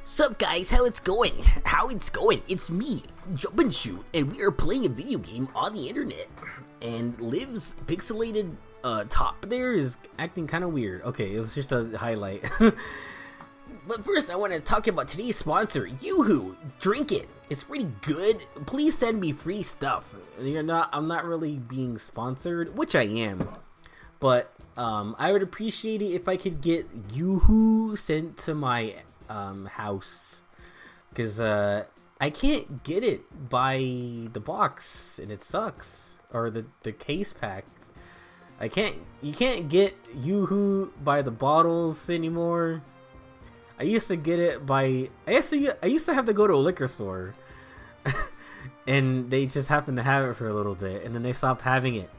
Sup guys, how it's going? It's me, Jump and Shoot, and we are playing a video game on the internet. And Liv's pixelated top there is acting kind of weird. Okay, it was just a highlight. But first, I want to talk about today's sponsor, Yoo-Hoo. Drink it. It's pretty good. Please send me free stuff. I'm not really being sponsored, which I am. But I would appreciate it if I could get Yoo-Hoo sent to my house, because I can't get it by the box, and it sucks. Or the case pack. You can't get Yoo-Hoo by the bottles anymore. I used to get it by I used to have to go to a liquor store and they just happened to have it for a little bit, and then they stopped having it.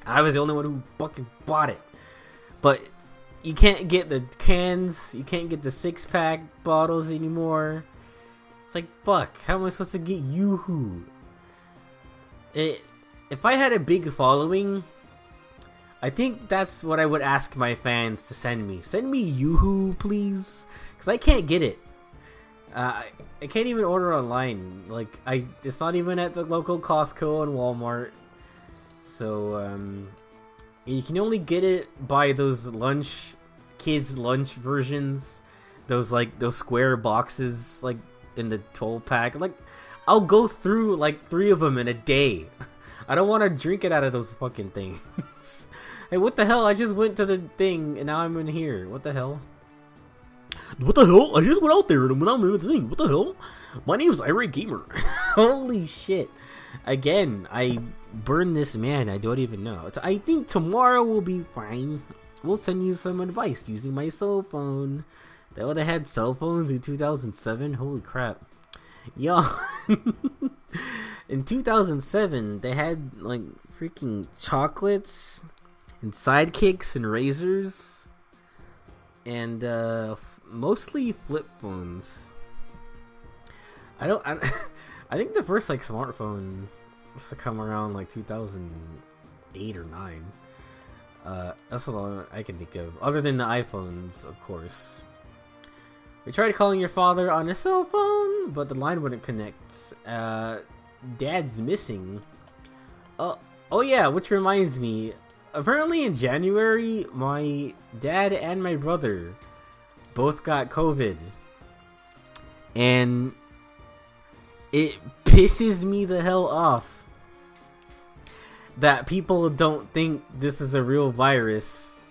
I was the only one who fucking bought it. But you can't get the cans, you can't get the 6-pack bottles anymore. It's like, fuck, how am I supposed to get Yoo-Hoo? If I had a big following, I think that's what I would ask my fans to send me. Send me Yoo-Hoo, please, because I can't get it. I can't even order online. Like, it's not even at the local Costco and Walmart. So you can only get it by those kids lunch versions. Those square boxes, like in the 12-pack. Like, I'll go through like 3 of them in a day. I don't want to drink it out of those fucking things. Hey, what the hell? I just went to the thing and now I'm in here. What the hell? What the hell? I just went out there and I'm in the thing. What the hell? My name's Irate Gamer. Holy shit. Again, I burned this man. I don't even know. I think tomorrow will be fine. We'll send you some advice using my cell phone. They would have had cell phones in 2007. Holy crap. Yo. In 2007, they had like freaking chocolates and sidekicks and razors, and mostly flip phones. I think the first like smartphone was to come around like 2008 or 9. That's all I can think of, other than the iPhones, of course. We tried calling your father on his cell phone, but the line wouldn't connect. Dad's missing. Oh yeah, which reminds me. Apparently in January, my dad and my brother both got COVID. And it pisses me the hell off that people don't think this is a real virus.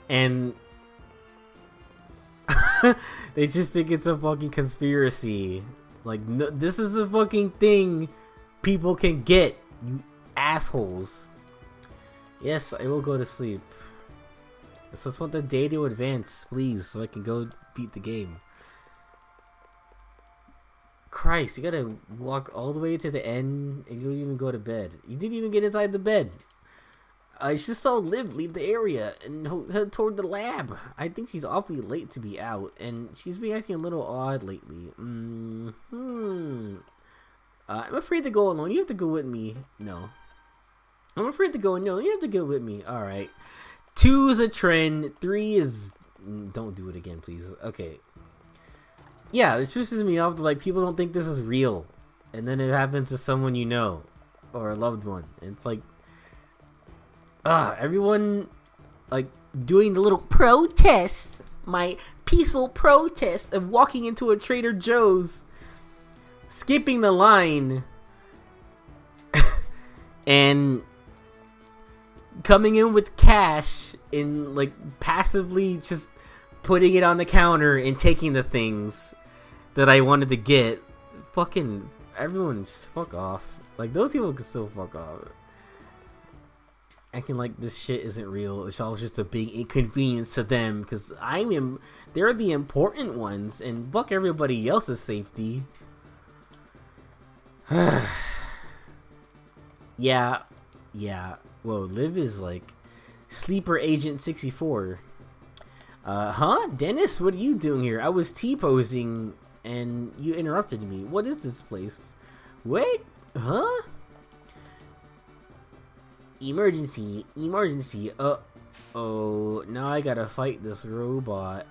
And they just think it's a fucking conspiracy. Like, no, this is a fucking thing people can get, you assholes. Yes, I will go to sleep. I just want the day to advance, please, so I can go beat the game. Christ, you gotta walk all the way to the end and you don't even go to bed. You didn't even get inside the bed. I just saw Liv leave the area and head toward the lab. I think she's awfully late to be out, and she's been acting a little odd lately. I'm afraid to go alone. You have to go with me. No. I'm afraid to go. No, you have to go with me. Alright. 2 is a trend. 3 is... Don't do it again, please. Okay. Yeah, it pisses me off that, like, people don't think this is real. And then it happens to someone you know. Or a loved one. And it's like... everyone, like, doing the little protest. My peaceful protest of walking into a Trader Joe's. Skipping the line. And coming in with cash and like passively just putting it on the counter and taking the things that I wanted to get. Fucking everyone just fuck off. Like, those people can still fuck off. Acting like this shit isn't real. It's all just a big inconvenience to them because they're the important ones, and fuck everybody else's safety. Yeah. Whoa, Liv is like Sleeper Agent 64. Huh? Dennis, what are you doing here? I was T-posing and you interrupted me. What is this place? Wait, huh? Emergency. Oh, now I gotta fight this robot.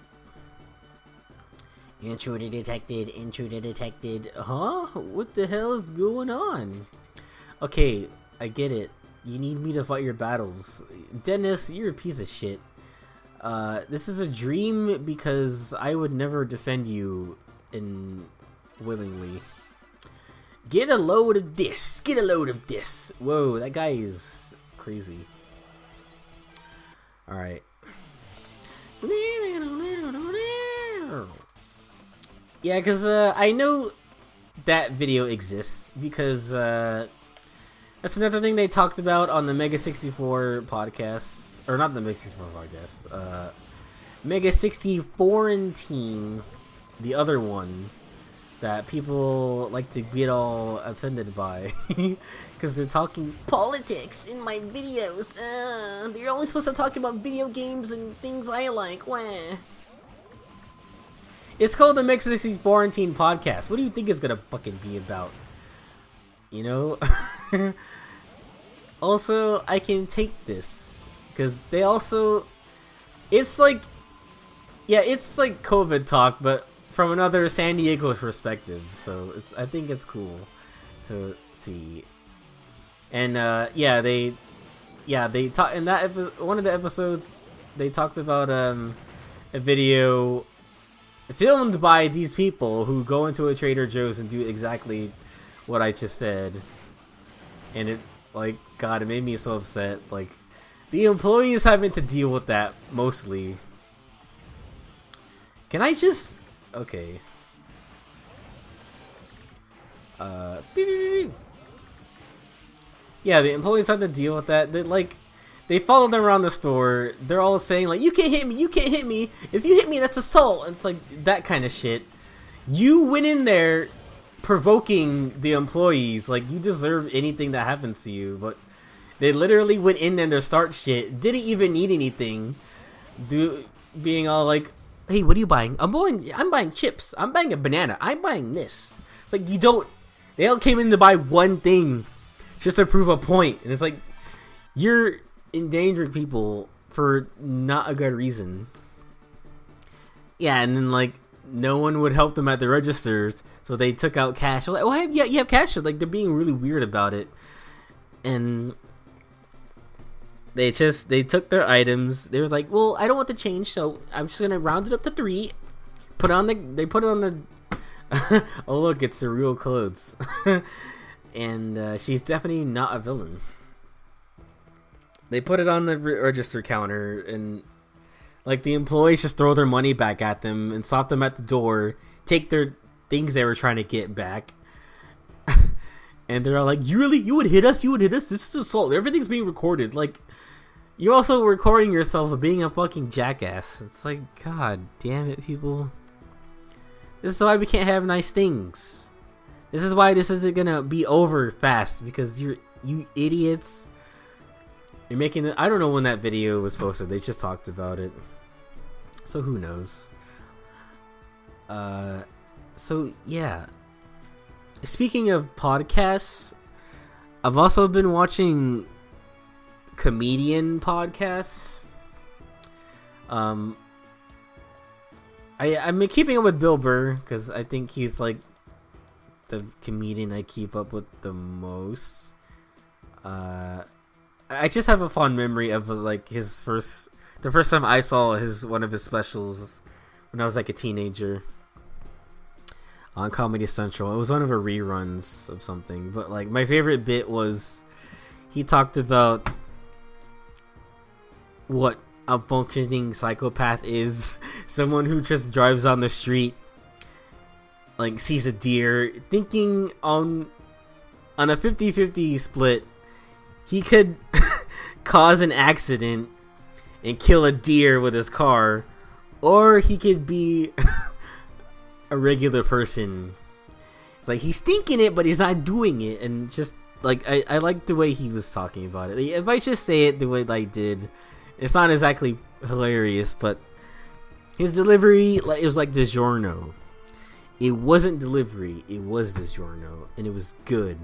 Intruder detected, intruder detected. Huh? What the hell is going on? Okay, I get it. You need me to fight your battles. Dennis, you're a piece of shit. This is a dream because I would never defend you willingly. Get a load of this. Get a load of this. Whoa, that guy is crazy. Alright. Yeah, because I know that video exists because that's another thing they talked about on the Mega 64 podcast, or not the Mega 64 podcast, Mega 64 and Team, the other one that people like to get all offended by because they're talking politics in my videos. They're only supposed to talk about video games and things I like. Wah. It's called the Mega 64 and Team podcast. What do you think it's gonna fucking be about? You know? Also, I can take this because they also, it's like COVID talk, but from another San Diego perspective. So I think it's cool to see. And they talk in that one of the episodes. They talked about a video filmed by these people who go into a Trader Joe's and do exactly what I just said, and it, like, God, it made me so upset. Like, the employees having to deal with that mostly. Can I just... Okay. Beep, beep, beep. Yeah, the employees have to deal with that. They follow them around the store. They're all saying, like, you can't hit me, you can't hit me. If you hit me, that's assault. It's like that kind of shit. You went in there provoking the employees. Like, you deserve anything that happens to you. But they literally went in there to start shit. Didn't even need anything. Being all like, hey, what are you buying? I'm buying chips. I'm buying a banana. I'm buying this. It's like, they all came in to buy one thing just to prove a point. And it's like, you're endangering people for not a good reason. Yeah, and then, like, no one would help them at the registers, so they took out cash. They're like, oh, yeah, you have cash. Like, they're being really weird about it. And they took their items. They was like, well, I don't want the change, so I'm just gonna round it up to 3. They put it on the oh, look, it's the real clothes. And she's definitely not a villain. They put it on the register counter, and like, the employees just throw their money back at them and stop them at the door, take their things they were trying to get back. And they're all like, you would hit us? This is assault. Everything's being recorded. Like, you're also recording yourself of being a fucking jackass. It's like, God damn it, people. This is why we can't have nice things. This is why this isn't gonna be over fast, because you idiots. You're making I don't know when that video was posted. They just talked about it, so who knows. So yeah. Speaking of podcasts, I've also been watching comedian podcasts. I've been keeping up with Bill Burr because I think he's like the comedian I keep up with the most. I just have a fond memory of like the first time I saw one of his specials when I was like a teenager on Comedy Central. It was one of the reruns of something, but like my favorite bit was he talked about what a functioning psychopath is. Someone who just drives on the street, like sees a deer, thinking on a 50-50 split he could cause an accident and kill a deer with his car, or he could be a regular person. It's like he's thinking it, but he's not doing it. And just like I like the way he was talking about it. If I just say it the way I did, it's not exactly hilarious, but his delivery, like, it was like DiGiorno. It wasn't delivery, it was DiGiorno, and it was good.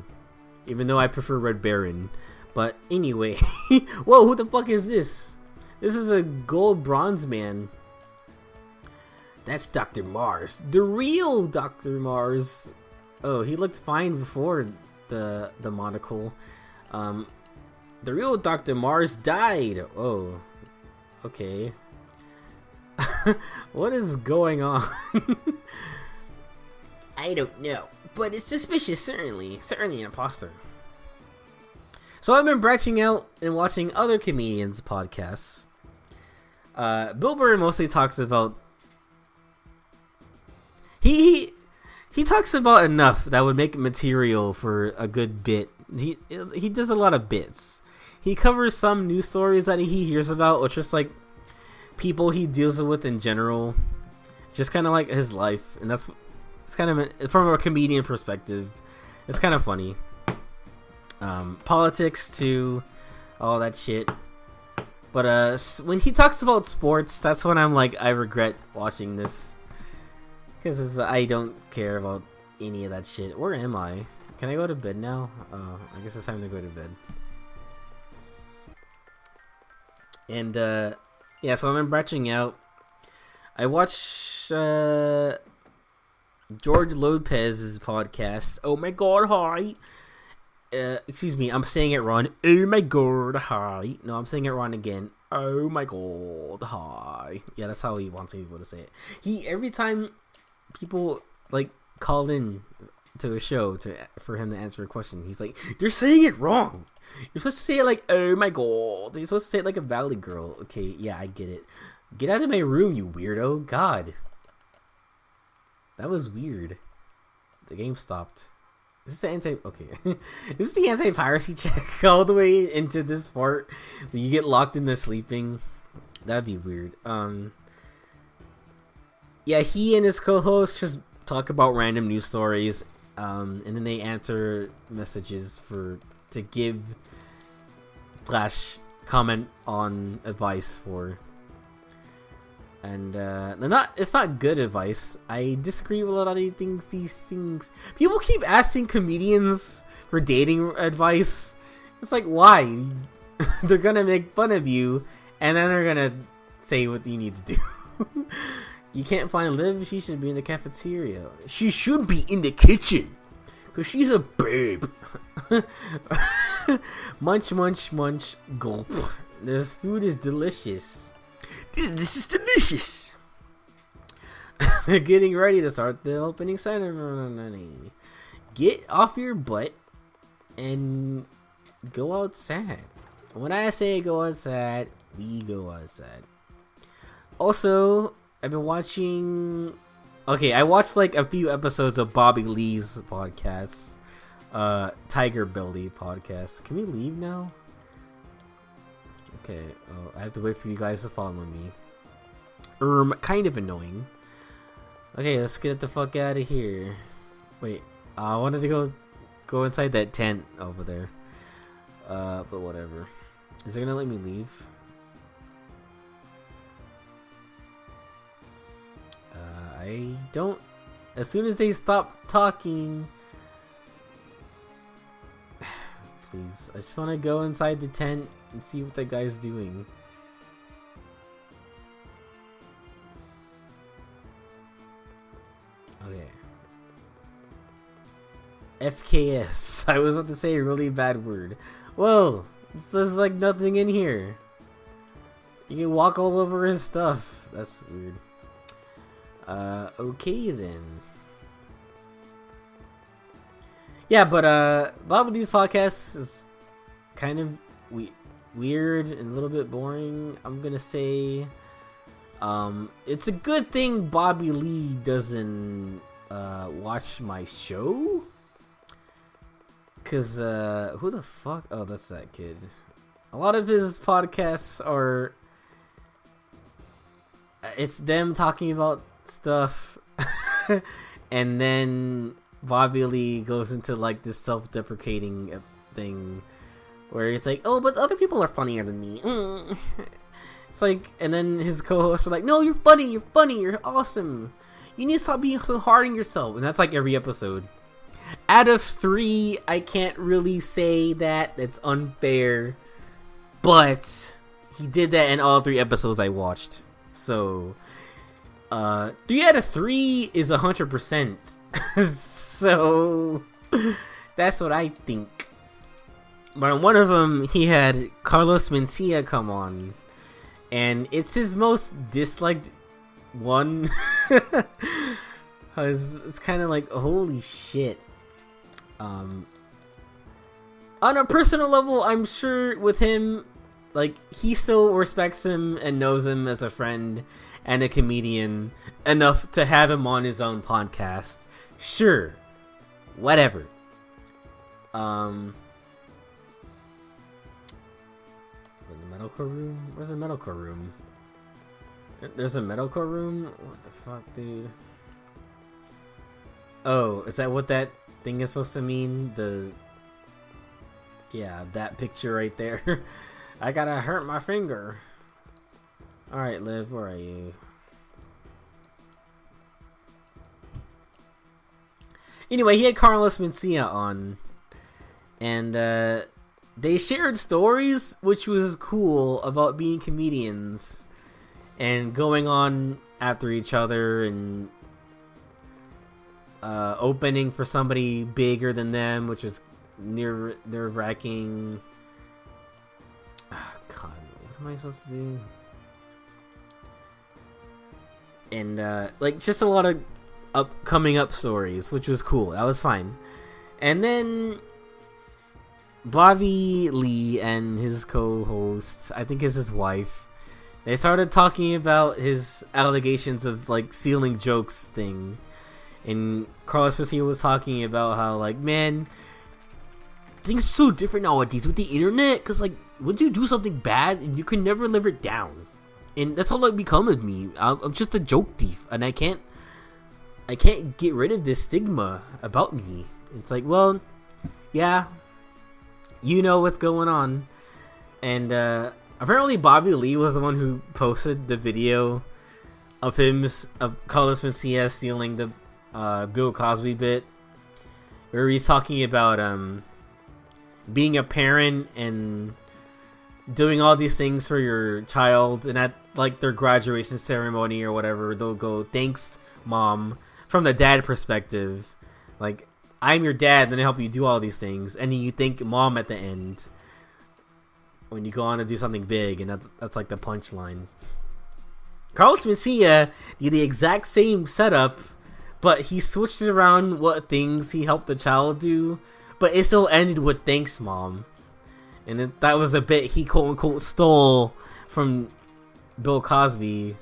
Even though I prefer Red Baron. But anyway, whoa, who the fuck is this? This is a gold bronze man That's Dr. Mars, the real Dr. Mars. Oh, he looked fine before the monocle. The real Dr. Mars died. Oh, okay. What is going on? I don't know, but it's suspicious. Certainly an imposter. So I've been branching out and watching other comedians' podcasts. Bill Burr mostly talks about he talks about enough that would make material for a good bit. He does a lot of bits. He covers some news stories that he hears about, which is like people he deals with in general. It's just kind of like his life, and it's kind of from a comedian perspective. It's kind of funny. Politics too, all that shit. But when he talks about sports, that's when I'm like, I regret watching this, because I don't care about any of that shit. Where am I? Can I go to bed now? I guess it's time to go to bed. And yeah, so I've been branching out. I watch George Lopez's podcast. Oh my god, hi. Excuse me, I'm saying it wrong. Oh my god, hi. No, I'm saying it wrong again. Oh my god, hi. Yeah, that's how he wants people to say it. Every time people like call in to a show for him to answer a question, he's like, "You're saying it wrong. You're supposed to say it like, oh my god. You're supposed to say it like a Valley girl." Okay, yeah, I get it. Get out of my room, you weirdo. God, that was weird. The game stopped. Is this the This is the anti-piracy check all the way into this part. You get locked into sleeping. That'd be weird. Yeah, he and his co-host just talk about random news stories, and then they answer messages to give / comment on advice for. And it's not good advice. I disagree with a lot of these things. People keep asking comedians for dating advice. It's like, why? They're gonna make fun of you, and then they're gonna say what you need to do. You can't find Liv, she should be in the cafeteria. She should be in the kitchen, cause she's a babe. Munch, munch, munch, gulp. This food is delicious. This is delicious. They're getting ready to start the opening ceremony. Get off your butt and go outside. When I say go outside, we go outside. Also, I've been watching. Okay, I watched like a few episodes of Bobby Lee's podcast, Tiger Belly podcast. Can we leave now? Okay, I have to wait for you guys to follow me. Kind of annoying. Okay, let's get the fuck out of here. Wait, I wanted to go inside that tent over there. But whatever. Is it gonna let me leave? I don't. As soon as they stop talking. Please, I just want to go inside the tent and see what that guy's doing. Okay. FKS. I was about to say a really bad word. Whoa! There's like nothing in here. You can walk all over his stuff. That's weird. Okay then. Yeah, but Bob Lee's podcast is kind of weird and a little bit boring. I'm gonna say it's a good thing Bobby Lee doesn't watch my show, cause who the fuck? Oh, that's that kid. A lot of his podcasts are it's them talking about stuff, and then Bobby Lee goes into like this self-deprecating thing where it's like, oh, but other people are funnier than me. It's like, and then his co-hosts are like, no, you're funny, you're awesome. You need to stop being so hard on yourself. And that's like every episode. Out of 3, I can't really say that. That's unfair. But he did that in all 3 episodes I watched. So 3 out of 3 is 100%. So that's what I think. But on one of them, he had Carlos Mencia come on, and it's his most disliked one. It's kind of like, holy shit. On a personal level, I'm sure with him, like, he still respects him and knows him as a friend and a comedian enough to have him on his own podcast. Sure. Whatever. The medical room? Where's the medical room? There's a medical room? What the fuck, dude? Oh, is that what that thing is supposed to mean? Yeah, that picture right there. I gotta hurt my finger. Alright, Liv, where are you? Anyway, he had Carlos Mencia on. And, they shared stories, which was cool, about being comedians. And going on after each other and opening for somebody bigger than them, which is nerve-wracking. Oh, God, what am I supposed to do? And like, just a lot of coming up stories, which was cool. That was fine. And then Bobby Lee and his co-host, I think is his wife, they started talking about his allegations of, like, stealing jokes thing. And Carlos Mencia was talking about how, like, man, things are so different nowadays with the internet, because, like, once you do something bad, you can never live it down. And that's all it become of me. I'm just a joke thief, and I can't get rid of this stigma about me. It's like, well, yeah, you know what's going on. And apparently Bobby Lee was the one who posted the video of Carlos Mencia stealing the Bill Cosby bit, where he's talking about being a parent and doing all these things for your child, and at, like, their graduation ceremony or whatever, they'll go, "Thanks, Mom," from the dad perspective. Like, I'm your dad, then I help you do all these things, and then you thank Mom at the end when you go on to do something big, and that's like the punchline. Carlos Mencia did the exact same setup, but he switched around what things he helped the child do, but it still ended with "Thanks, Mom." And that was a bit he quote-unquote stole from Bill Cosby.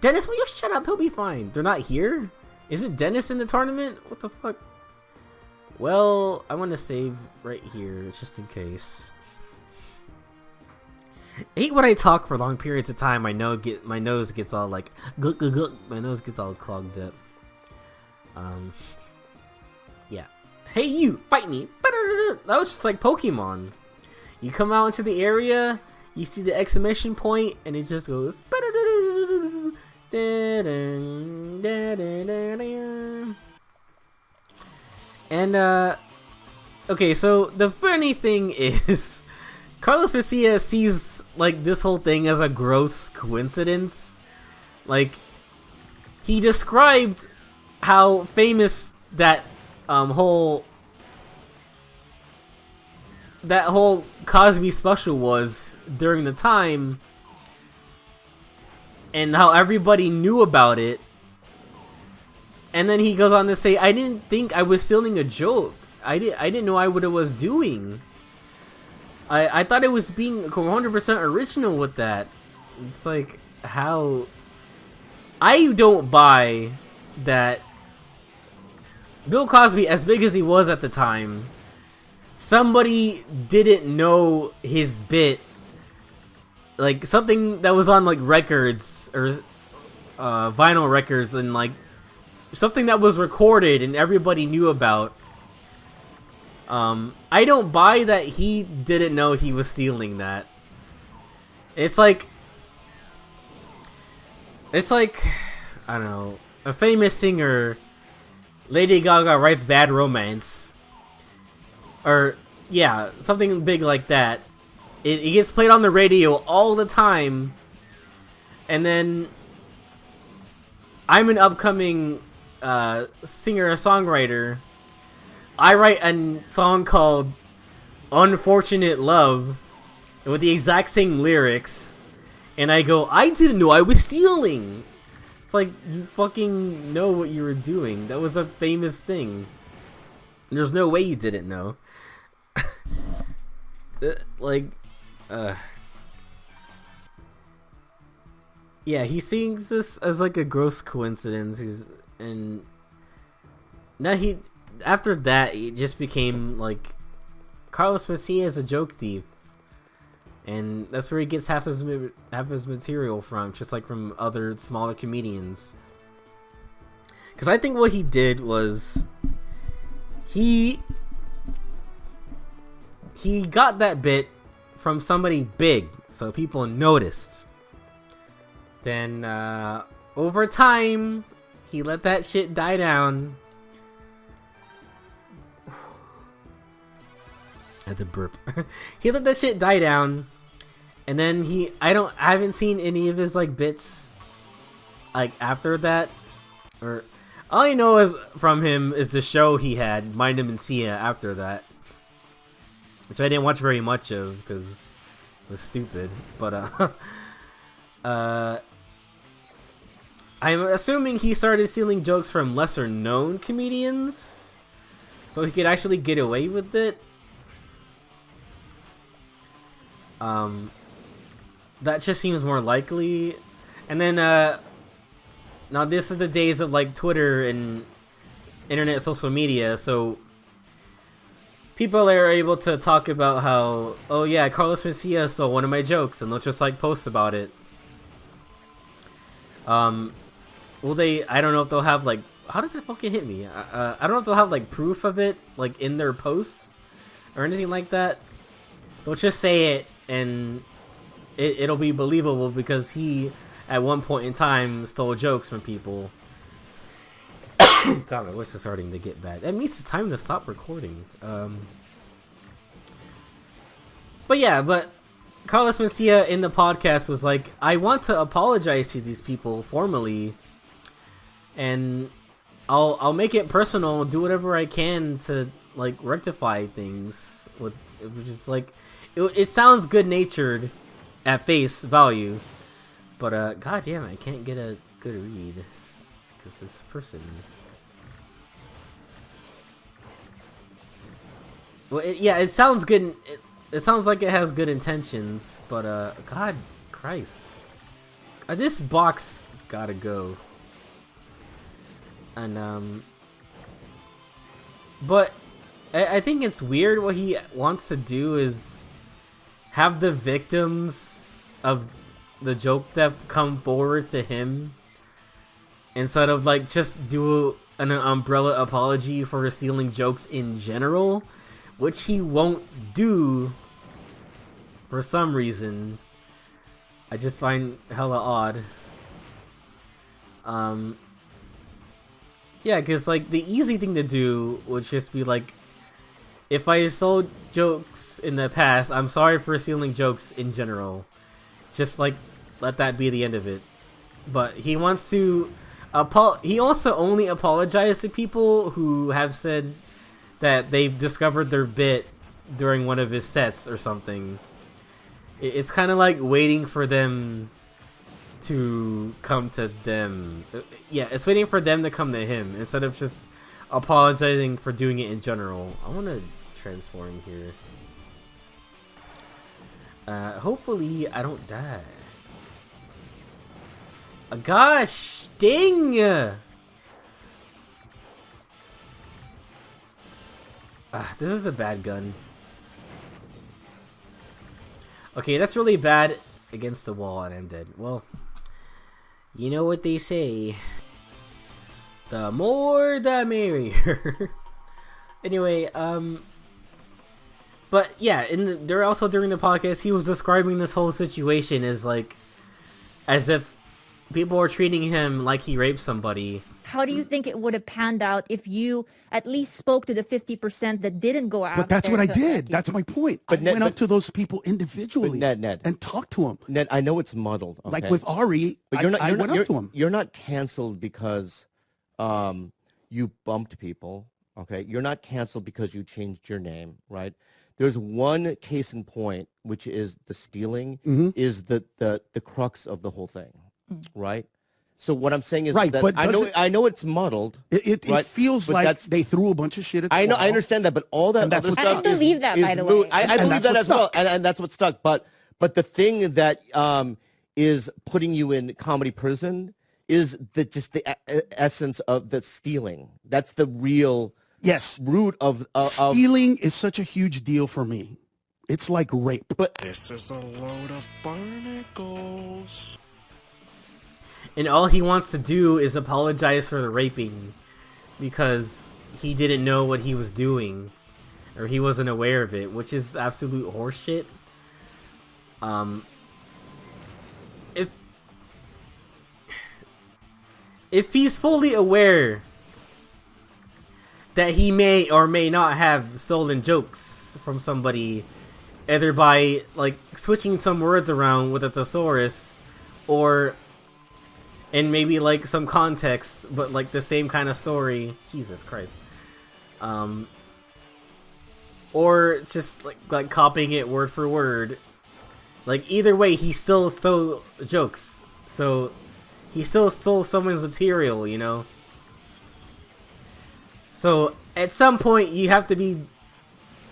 Dennis, will you shut up? He'll be fine. They're not here? Isn't Dennis in the tournament? What the fuck? Well, I want to save right here, just in case. I hate when I talk for long periods of time. My nose gets all like... My nose gets all clogged up. Yeah. Hey, you! Fight me! That was just like Pokemon. You come out into the area, you see the exclamation point, and it just goes... And, okay, so the funny thing is... Carlos Mencia sees, like, this whole thing as a gross coincidence. Like, he described how famous that whole Cosby special was during the time, and how everybody knew about it. And then he goes on to say, "I didn't think I was stealing a joke. I didn't know what I was doing. I thought it was being 100% original with that." It's like, how... I don't buy that Bill Cosby, as big as he was at the time, somebody didn't know his bit. Like, something that was on, like, records, or vinyl records, and, like, something that was recorded and everybody knew about. I don't buy that he didn't know he was stealing that. It's like, I don't know, a famous singer, Lady Gaga, writes Bad Romance, or, yeah, something big like that. It gets played on the radio all the time, and then I'm an upcoming singer-songwriter. I write a song called Unfortunate Love with the exact same lyrics, and I go, I didn't know I was stealing. It's like, you fucking know what you were doing. That was a famous thing. There's no way you didn't know. Yeah, he sees this as like a gross coincidence. After that, he just became like, Carlos Mencia is a joke thief, and that's where he gets half his material from, just like from other smaller comedians. Because I think what he did was he got that bit from somebody big, so people noticed. Then over time, he let that shit die down. I had to burp. He let that shit die down, and then I haven't seen any of his like bits like after that, or all I know is from him is the show he had, Mind and Mencia, after that, which I didn't watch very much of because it was stupid. But I'm assuming he started stealing jokes from lesser known comedians, so he could actually get away with it. That just seems more likely. And then now this is the days of like Twitter and internet social media, so people are able to talk about how, oh yeah, Carlos Mencia stole one of my jokes, and they'll just like post about it. I don't know if they'll have like, how did that fucking hit me? I don't know if they'll have like proof of it like in their posts or anything like that. They'll just say it, and it'll be believable because he at one point in time stole jokes from people. God, my voice is starting to get bad. That means it's time to stop recording. But Carlos Mencia in the podcast was like, I want to apologize to these people formally, and I'll make it personal, do whatever I can to like rectify ththings, which is like, it sounds good natured at face value, but god damn it, I can't get a good read because this person. Well, it sounds good. It sounds like it has good intentions, but God Christ, this box gotta go. And but I think it's weird. What he wants to do is have the victims of the joke theft come forward to him instead of like just do an umbrella apology for stealing jokes in general, which he won't do for some reason. I just find hella odd. Yeah, because like the easy thing to do would just be like, if I stole jokes in the past, I'm sorry for stealing jokes in general. Just like let that be the end of it. But he wants to he also only apologized to people who have said that they've discovered their bit during one of his sets or something. It's kind of like waiting for them to come to them. Yeah, it's waiting for them to come to him instead of just apologizing for doing it in general. I want to transform here. Hopefully I don't die. Gosh, dang! This is a bad gun. Okay, that's really bad against the wall and I'm dead. Well, you know what they say. The more the merrier. Anyway, but yeah, they're also during the podcast, he was describing this whole situation as like, as if people are treating him like he raped somebody. How do you think it would have panned out if you at least spoke to the 50% that didn't go out? But that's there what I to did. attack you? That's my point. But I Ned- went up to those people individually Ned. and talked to them. Ned, I know it's muddled. Okay? Like with Ari, but I went up to him. You're not canceled because you bumped people. Okay, you're not canceled because you changed your name, right? There's one case in point, which is the stealing, is the crux of the whole thing, right? So what I'm saying is Right, that but I know it's muddled. It right? feels But like they threw a bunch of shit at the I know, wall. I understand that, but all that And that's other what stuff stuck. I believe that, by the moot. way. I And believe that's that what as well, stuck. and that's what stuck. But the thing that is putting you in comedy prison is the essence of the stealing. That's the real root of stealing is such a huge deal for me. It's like rape. But This is a load of barnacles. And all he wants to do is apologize for the raping because he didn't know what he was doing, or he wasn't aware of it, which is absolute horseshit. If he's fully aware that he may or may not have stolen jokes from somebody, either by like switching some words around with a thesaurus, or in maybe like some context, but like the same kind of story. Jesus Christ. Or just like copying it word for word. Like either way, he still stole jokes. So he still stole someone's material, you know? So at some point you have to be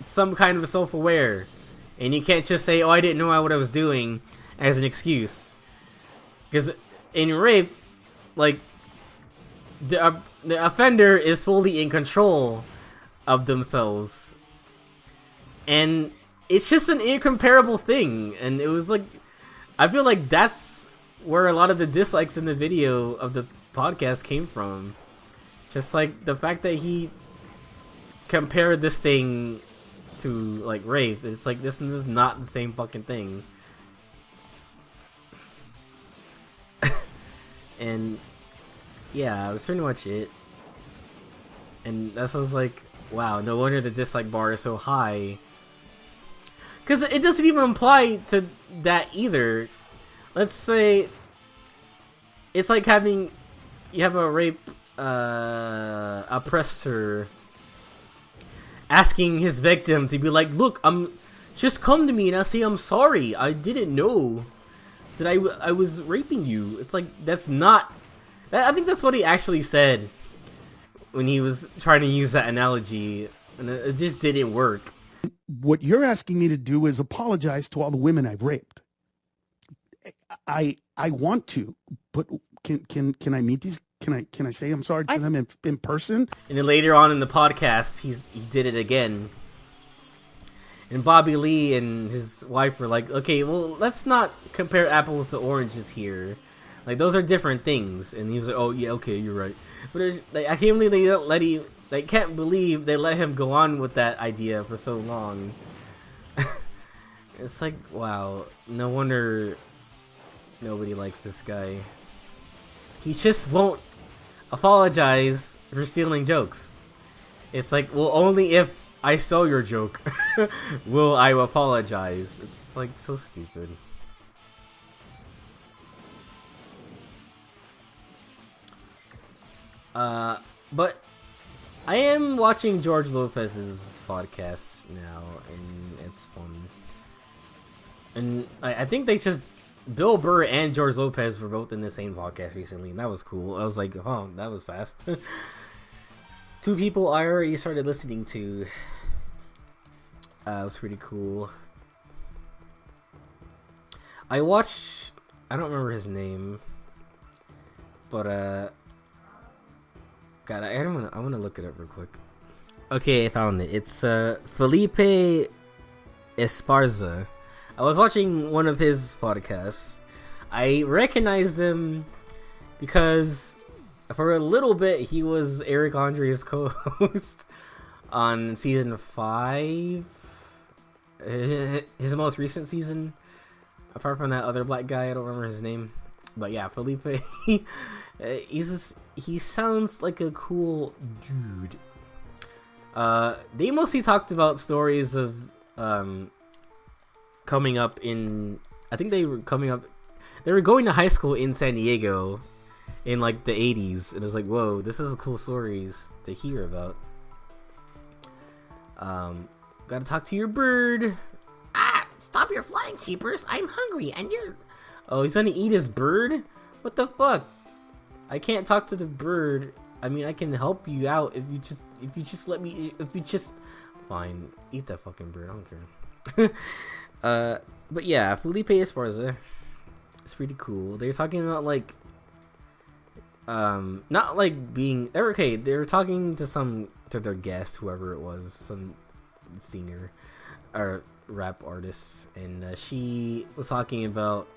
some kind of self-aware. And you can't just say, oh, I didn't know what I was doing as an excuse. Because in rape, like, the offender is fully in control of themselves. And it's just an incomparable thing. And it was like, I feel like that's where a lot of the dislikes in the video of the podcast came from. Just like the fact that he compared this thing to like rape. It's like this is not the same fucking thing. And yeah, that was pretty much it. And that's what I was like, wow, no wonder the dislike bar is so high. Because it doesn't even apply to that either. Let's say it's like having you have a rape oppressor asking his victim to be like, look, just come to me and I'll say I'm sorry. I didn't know that I was raping you. It's like, that's not... I think that's what he actually said when he was trying to use that analogy. And it just didn't work. What you're asking me to do is apologize to all the women I've raped. I want to, but can I meet these? Can I say I'm sorry to them in person? And then later on in the podcast, he did it again. And Bobby Lee and his wife were like, okay, well, let's not compare apples to oranges here. Like, those are different things. And he was like, oh, yeah, okay, you're right. But it's, like, I can't believe they can't believe they let him go on with that idea for so long. It's like, wow, no wonder nobody likes this guy. He just won't apologize for stealing jokes. It's like, well, only if I stole your joke will I apologize. It's like so stupid. But I am watching George Lopez's podcast now, and it's fun. And I think they just Bill Burr and George Lopez were both in the same podcast recently, and that was cool. I was like, oh, that was fast. Two people I already started listening to. It was pretty cool. I watched... I don't remember his name. But, God, I want to look it up real quick. Okay, I found it. It's Felipe Esparza. I was watching one of his podcasts. I recognized him because for a little bit he was Eric Andre's co-host on season 5. His most recent season, apart from that other black guy, I don't remember his name. But yeah, Felipe, he sounds like a cool dude. They mostly talked about stories of coming up in. I think they were coming up. They were going to high school in San Diego in like the 80s, and it was like, whoa, this is cool stories to hear about. Gotta talk to your bird. Ah, stop your flying, sheepers! I'm hungry, and you're. Oh, he's gonna eat his bird? What the fuck? I can't talk to the bird. I mean, I can help you out if you just let me. If you just, fine, eat that fucking bird. I don't care. But yeah, Felipe Esparza. It's pretty cool. They're talking about like, not like being. They're okay. They were talking to their guest, whoever it was, some singer or rap artist, and she was talking about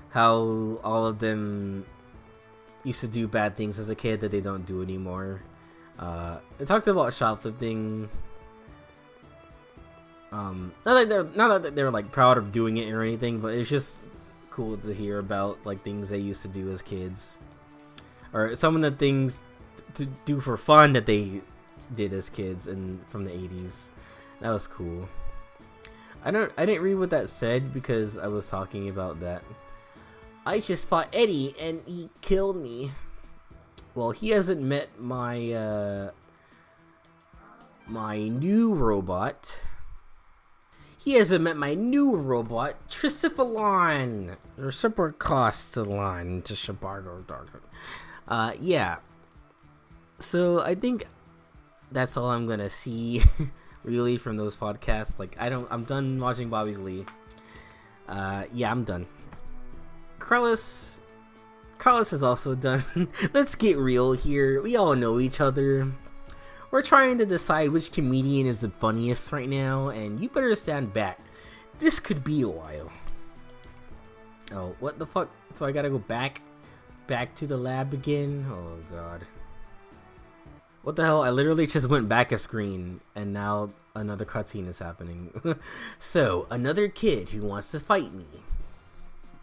how all of them used to do bad things as a kid that they don't do anymore. They talked about shoplifting. Not that they're like proud of doing it or anything, but it's just cool to hear about like things they used to do as kids, or some of the things to do for fun that they did as kids and from the 80s. That was cool. I didn't read what that said because I was talking about that. I just fought Eddie and he killed me. Well, he hasn't met my my new robot. He hasn't met my new robot, Tricephalon, or Supercostalon to Shabargo. Yeah. So I think that's all I'm gonna see, really, from those podcasts. Like, I'm done watching Bobby Lee. Yeah, I'm done. Carlos is also done. Let's get real here. We all know each other. We're trying to decide which comedian is the funniest right now, and you better stand back. This could be a while. Oh, what the fuck? So I gotta go back to the lab again? Oh god. What the hell? I literally just went back a screen, and now another cutscene is happening. So, another kid who wants to fight me.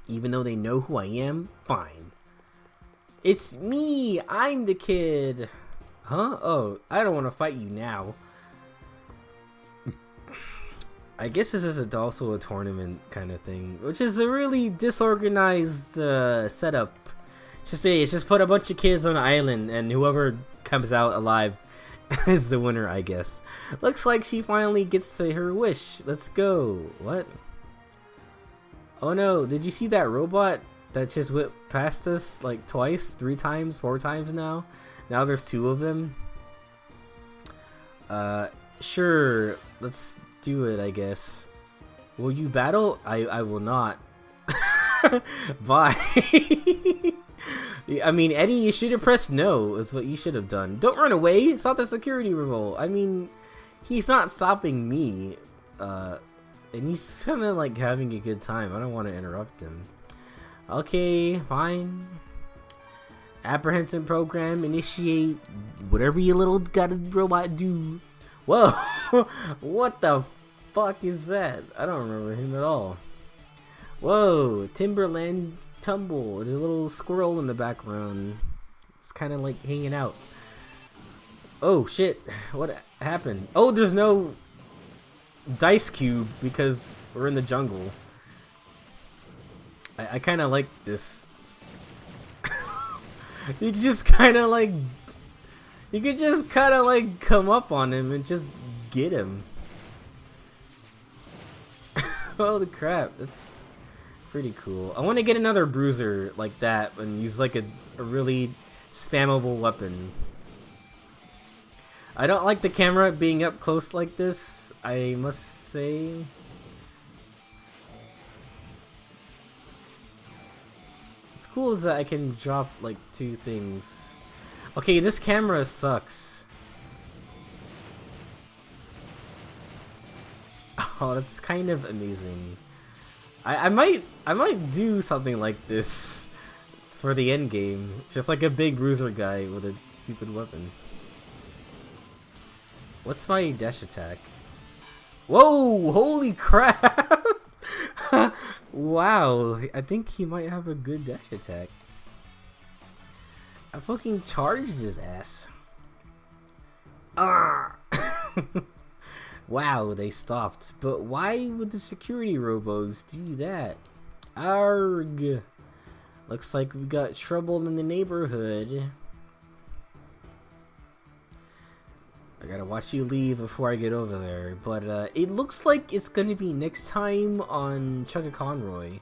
Even though they know who I am, fine. It's me! I'm the kid! Huh? Oh, I don't want to fight you now. I guess this is also a tournament kind of thing, which is a really disorganized setup. Just put a bunch of kids on an island, and whoever comes out alive is the winner, I guess. Looks like she finally gets to her wish. Let's go. What? Oh no, did you see that robot that just whipped past us like twice, 3 times, 4 times now? Now there's 2 of them. Sure, let's do it, I guess. Will you battle? I will not. Bye. I mean, Eddie, you should have pressed no, is what you should have done. Don't run away! Stop the security revolt. I mean, he's not stopping me. And he's kind of like having a good time. I don't want to interrupt him. Okay, fine. Apprehension program, initiate. Whatever your little robot do. Whoa! What the fuck is that? I don't remember him at all. Whoa! Timberland tumble. There's a little squirrel in the background. It's kind of like hanging out. Oh shit! What happened? Oh, there's no dice cube because we're in the jungle. I kind of like this. You could just kind of like come up on him and just get him. Holy crap, that's pretty cool. I want to get another bruiser like that and use like a really spammable weapon. I don't like the camera being up close like this, I must say. What's cool is that I can drop like 2 things. Okay, this camera sucks. Oh, that's kind of amazing. I might do something like this for the end game. Just like a big bruiser guy with a stupid weapon. What's my dash attack? Whoa! Holy crap! Wow, I think he might have a good dash attack. I fucking charged his ass. Ah! Wow, they stopped. But why would the security robos do that? Arg! Looks like we got trouble in the neighborhood. I gotta watch you leave before I get over there. But it looks like it's gonna be next time on Chugga Conroy.